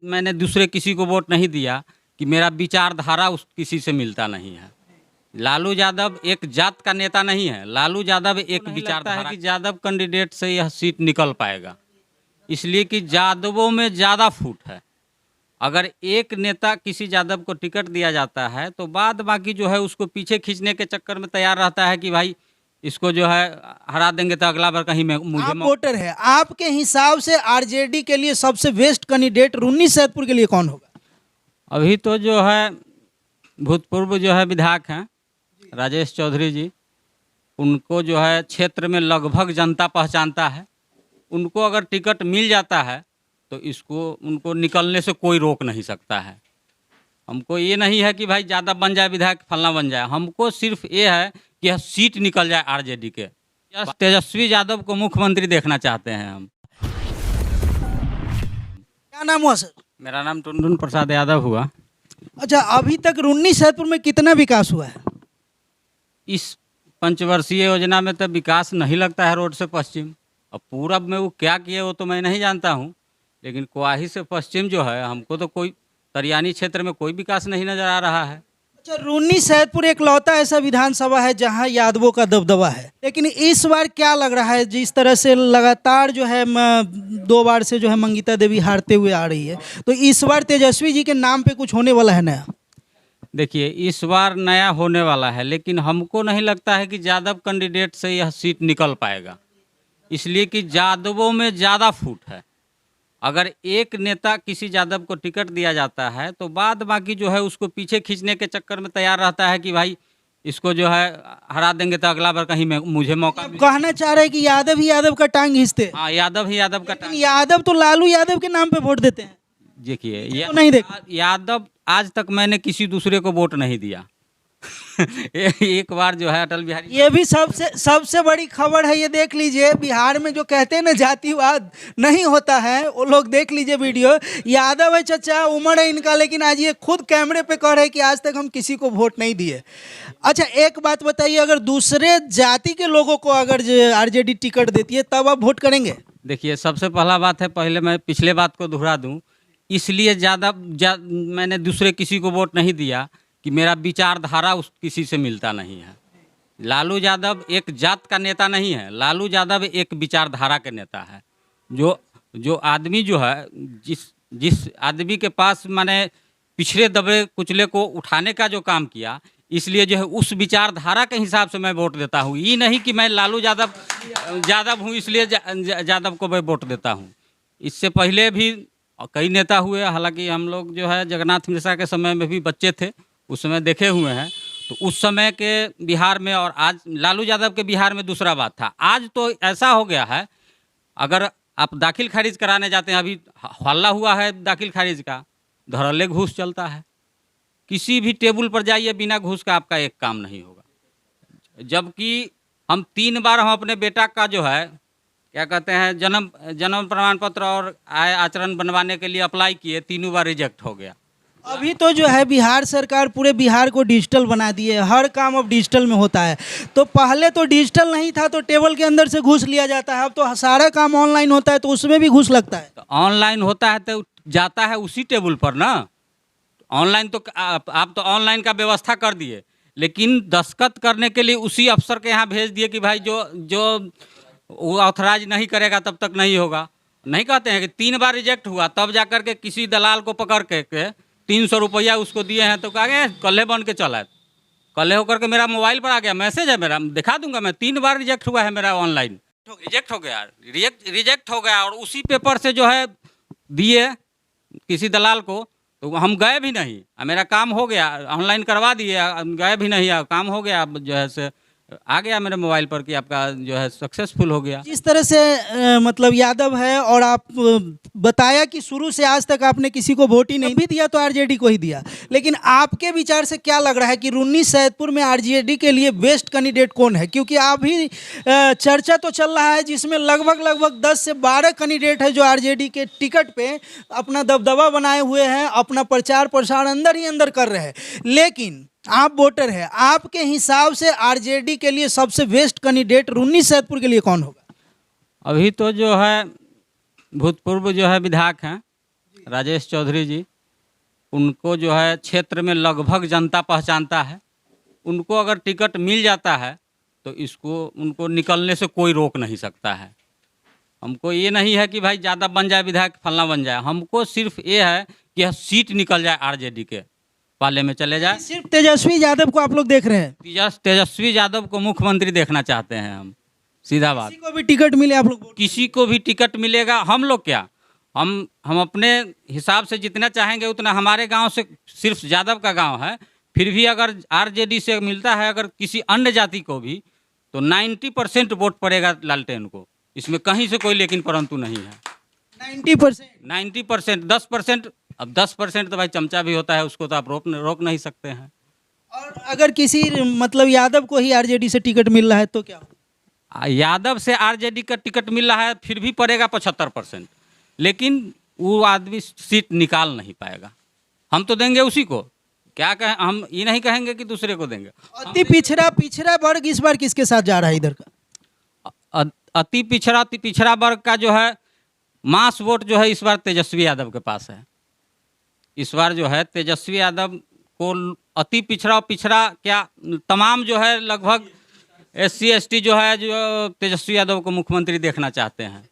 मैंने दूसरे किसी को वोट नहीं दिया कि मेरा विचारधारा उस किसी से मिलता नहीं है। लालू यादव एक जात का नेता नहीं है, लालू यादव एक विचारधारा है कि यादव कैंडिडेट से यह सीट निकल पाएगा, इसलिए कि यादवों में ज़्यादा फूट है। अगर एक नेता किसी यादव को टिकट दिया जाता है तो बाद बाकी जो है उसको पीछे खींचने के चक्कर में तैयार रहता है कि भाई इसको जो है हरा देंगे तो अगला बार कहीं में मुझे आप वोटर है, आपके हिसाब से आरजेडी के लिए सबसे बेस्ट कैंडिडेट रुन्नी सैदपुर के लिए कौन होगा? अभी तो जो है भूतपूर्व जो है विधायक हैं राजेश चौधरी जी, उनको जो है क्षेत्र में लगभग जनता पहचानता है। उनको अगर टिकट मिल जाता है तो इसको उनको निकलने से कोई रोक नहीं सकता है। हमको ये नहीं है कि भाई ज़्यादा बन जाए विधायक फलना बन जाए, हमको सिर्फ ये है कि यह सीट निकल जाए आरजेडी के। तेजस्वी यादव को मुख्यमंत्री देखना चाहते हैं हम। क्या नाम हुआ सर? मेरा नाम टुनटुन प्रसाद यादव हुआ। अच्छा, अभी तक रुन्नी सैदपुर में कितना विकास हुआ है? इस पंचवर्षीय योजना में तो विकास नहीं लगता है रोड से पश्चिम। अब पूरब में वो क्या किए वो तो मैं नहीं जानता हूँ, लेकिन कोआही से पश्चिम जो है हमको तो कोई तरियानी क्षेत्र में कोई विकास नहीं नज़र आ रहा है। अच्छा, रुन्नी सैदपुर एकलौता ऐसा विधानसभा है जहां यादवों का दबदबा है, लेकिन इस बार क्या लग रहा है, जिस तरह से लगातार जो है 2 बार से जो है मंगीता देवी हारते हुए आ रही है, तो इस बार तेजस्वी जी के नाम पे कुछ होने वाला है नया? देखिए इस बार नया होने वाला है, लेकिन हमको नहीं लगता है कि यादव कैंडिडेट से यह सीट निकल पाएगा, इसलिए कि यादवों में ज़्यादा फूट है। अगर एक नेता किसी यादव को टिकट दिया जाता है तो बाद बाकी जो है उसको पीछे खींचने के चक्कर में तैयार रहता है कि भाई इसको जो है हरा देंगे तो अगला बार कहीं में मुझे मौका आप कहना चाह रहे हैं कि यादव ही यादव का टांग खींचते हैं? हाँ, यादव ही यादव का लेकिन यादव तो लालू यादव के नाम पे वोट देते हैं। देखिए तो नहीं देखा। यादव आज तक मैंने किसी दूसरे को वोट नहीं दिया। एक बार जो है अटल बिहारी, ये भी सबसे बड़ी खबर है, ये देख लीजिए। बिहार में जो कहते हैं ना जातिवाद नहीं होता है, वो लोग देख लीजिए वीडियो। यादव है चाचा, उम्र है इनका, लेकिन आज ये खुद कैमरे पे कह रहे हैं कि आज तक हम किसी को वोट नहीं दिए। अच्छा, एक बात बताइए, अगर दूसरे जाति के लोगों को अगर आरजेडी टिकट देती है तब आप वोट करेंगे? देखिए सबसे पहला बात है, पहले मैं पिछले बात को दोहरा दूं, इसलिए मैंने दूसरे किसी को वोट नहीं दिया कि मेरा विचारधारा उस किसी से मिलता नहीं है। लालू यादव एक जात का नेता नहीं है, लालू यादव एक विचारधारा के नेता है। जो आदमी जो है, जिस आदमी के पास माने पिछड़े दबे कुचले को उठाने का जो काम किया, इसलिए जो है उस विचारधारा के हिसाब से मैं वोट देता हूँ। ये नहीं कि मैं लालू यादव हूँ इसलिए यादव को मैं वोट देता हूँ। इससे पहले भी कई नेता हुए, हालांकि हम लोग जो है जगन्नाथ मिश्रा के समय में भी बच्चे थे, उस समय देखे हुए हैं। तो उस समय के बिहार में और आज लालू यादव के बिहार में दूसरा बात था। आज तो ऐसा हो गया है, अगर आप दाखिल खारिज कराने जाते हैं, अभी हल्ला हुआ है दाखिल खारिज का, धड़ल्ले घूस चलता है। किसी भी टेबल पर जाइए, बिना घूस का आपका एक काम नहीं होगा। जबकि हम 3 बार हम अपने बेटा का जो है क्या कहते हैं जन्म प्रमाण पत्र और आय आचरण बनवाने के लिए अप्लाई किए, 3 बार रिजेक्ट हो गया। अभी तो जो है बिहार सरकार पूरे बिहार को डिजिटल बना दी है, हर काम अब डिजिटल में होता है। तो पहले तो डिजिटल नहीं था तो टेबल के अंदर से घूस लिया जाता है, अब तो सारा काम ऑनलाइन होता है तो उसमें भी घूस लगता है। तो ऑनलाइन होता है तो जाता है उसी टेबल पर ना। ऑनलाइन तो आप तो ऑनलाइन का व्यवस्था कर दिए, लेकिन दस्तखत करने के लिए उसी अफसर के यहाँ भेज दिए कि भाई जो वो ऑथराइज नहीं करेगा तब तक नहीं होगा। नहीं कहते हैं कि 3 बार रिजेक्ट हुआ, तब जाकर के किसी दलाल को पकड़ के 300 रुपया उसको दिए हैं, तो कहा कल्हे बन के चला है। कल्हे होकर के मेरा मोबाइल पर आ गया, मैसेज है मेरा, दिखा दूंगा मैं। 3 बार रिजेक्ट हुआ है मेरा, ऑनलाइन रिजेक्ट हो गया, रिजेक्ट हो गया। और उसी पेपर से जो है दिए किसी दलाल को, तो हम गए भी नहीं, मेरा काम हो गया, ऑनलाइन करवा दिए, गए भी नहीं, काम हो गया। जो है से आ गया मेरे मोबाइल पर कि आपका जो है सक्सेसफुल हो गया। जिस तरह से मतलब यादव है, और आप बताया कि शुरू से आज तक आपने किसी को वोट ही नहीं भी दिया, तो आरजेडी को ही दिया, लेकिन आपके विचार से क्या लग रहा है कि रुन्नी सैदपुर में आरजेडी के लिए बेस्ट कैंडिडेट कौन है? क्योंकि अभी चर्चा तो चल रहा है जिसमें लगभग 10 से 12 कैंडिडेट है जो आरजेडी के टिकट पे अपना दबदबा बनाए हुए हैं, अपना प्रचार प्रसार अंदर ही अंदर कर रहे हैं। लेकिन आप वोटर है, आपके हिसाब से आरजेडी के लिए सबसे बेस्ट कैंडिडेट रुन्नी सैदपुर के लिए कौन होगा? अभी तो जो है भूतपूर्व जो है विधायक हैं राजेश चौधरी जी, उनको जो है क्षेत्र में लगभग जनता पहचानता है। उनको अगर टिकट मिल जाता है तो इसको उनको निकलने से कोई रोक नहीं सकता है। हमको ये नहीं है कि भाई ज़्यादा बन जाए विधायक फलना बन जाए, हमको सिर्फ ये है कि यह सीट निकल जाए आरजेडी के पाले में चले जाए। सिर्फ तेजस्वी यादव को आप लोग देख रहे हैं? तेजस्वी यादव को मुख्यमंत्री देखना चाहते हैं हम, सीधा बात। किसी को भी टिकट मिले आप लोग किसी को भी टिकट मिलेगा, हम लोग क्या, हम अपने हिसाब से जितना चाहेंगे उतना। हमारे गांव से सिर्फ यादव का गांव है, फिर भी अगर आरजेडी से मिलता है अगर किसी अन्य जाति को भी, तो 90% वोट पड़ेगा लालटेन को। इसमें कहीं से कोई लेकिन परंतु नहीं है। 90%, 10%। अब 10% तो भाई चमचा भी होता है, उसको तो आप रोक नहीं सकते हैं। और अगर किसी मतलब यादव को ही आरजेडी से टिकट मिल रहा है तो क्या? यादव से आरजेडी का टिकट मिल रहा है फिर भी पड़ेगा 75%, लेकिन वो आदमी सीट निकाल नहीं पाएगा। हम तो देंगे उसी को, क्या कहें, हम ये नहीं कहेंगे कि दूसरे को देंगे। अति पिछड़ा वर्ग इस बार किसके साथ जा रहा है इधर का? अति पिछड़ा वर्ग का जो है मास वोट जो है इस बार तेजस्वी यादव के पास है। इस बार जो है तेजस्वी यादव को अति पिछड़ा क्या, तमाम जो है लगभग SC ST जो है जो तेजस्वी यादव को मुख्यमंत्री देखना चाहते हैं।